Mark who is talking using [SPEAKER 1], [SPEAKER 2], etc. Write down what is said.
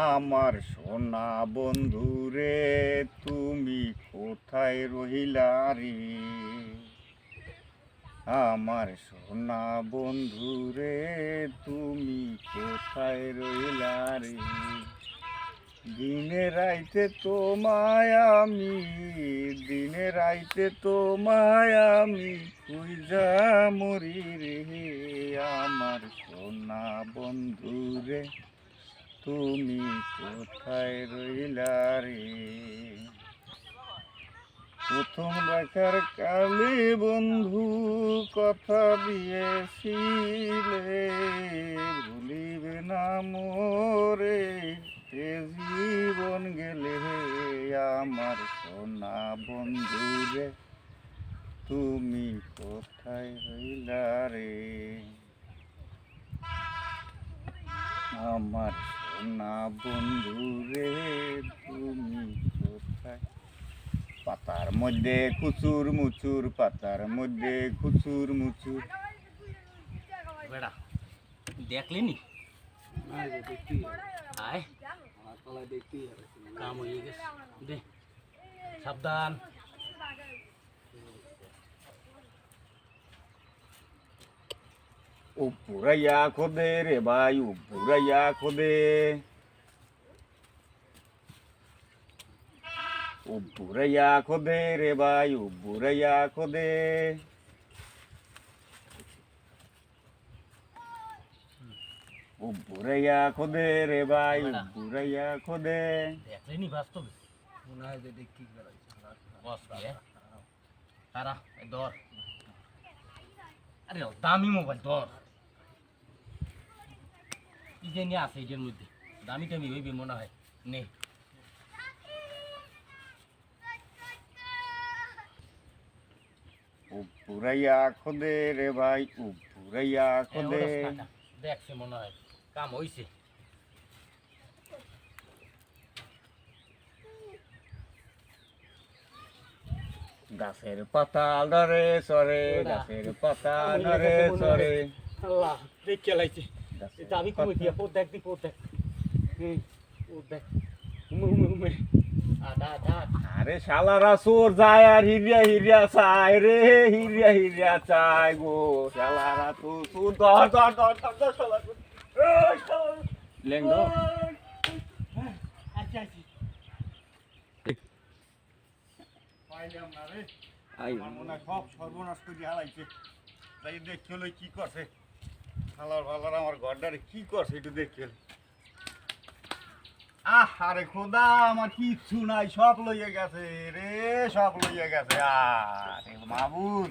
[SPEAKER 1] আমার সোনা বন্ধু রে, তুমি কোথায় রহিলা রে? আমার সোনা বন্ধু রে, তুমি কোথায় রহিলা রে? দিনে রাইতে তোমায় আমি, দিনে রাইতে তোমায় আমি খুঁজা মরি রে। আমার সোনা বন্ধু রে, তুমি কোথায় রইলা রে? প্রথম দেখার কালে বন্ধু কথা দিয়েছিলে, ভুলিবে না মোরে এ জীবন গেলে। আমার সোনা বন্ধু রে, তুমি কোথায় রইলা রে? আমার সোনা বন্ধু রে, তুমি কোথায়? পাতার মধ্যে খুচুর মুচুর, পাতার মধ্যে খুচুর মুচুর।
[SPEAKER 2] বেড়া দেখলি নি? আয় কাম হয়ে গেছে, দে সাবধান।
[SPEAKER 1] উপরাইয়া খোদে রে ভাই, উপরাইয়া খোদে, উপরাইয়া খোদে রে ভাই, উপরাইয়া খোদে। উপরাইয়া খোদে রে ভাই, উপরাইয়া খোদে।
[SPEAKER 2] দেখলি নি বাস্তবে?
[SPEAKER 3] মনে হয় যে দেখি
[SPEAKER 2] বস তারা ধর। আরে দামি মোবাইল ধর, কি যে নিয়ে আছে এটার মধ্যে দামি টামি হইবে মনে হয়। নে
[SPEAKER 1] উপরাইয়া খোদে রে ভাই, উপরাইয়া খোদে।
[SPEAKER 2] দেখছে মনে হয় কাম হইছে।
[SPEAKER 1] গাছের পাতা নড়ে সরে, গাছের পাতা নড়ে সরে।
[SPEAKER 2] আল্লাহ দেখ চালাইছে দামি কমে দিয়া পো দেখ দি পো দেখ। ও দেখ উমে উমে উমে আদা আদা।
[SPEAKER 1] আরে শালারা চোর যায় আর হিরিয়া হিরিয়া চায় রে, হিরিয়া হিরিয়া চায় গো শালারা। তো চোর ধর ধর ধর ধর ধর শালা লেঙ্গ।
[SPEAKER 2] আচ্ছা আচ্ছা
[SPEAKER 1] পাইলাম না রে, আমার মনে হয় সব সর্বনাশ করে হালাইছে। তাই দেখি হলো কি করছে শালার ফালার, আমার ঘরটারে কি করছে একটু দেখি। আরে খোদা, আমার কিচ্ছু নাই, সব লইয়া গেছে রে, সব লইয়া গেছে। আরে মাহবুব,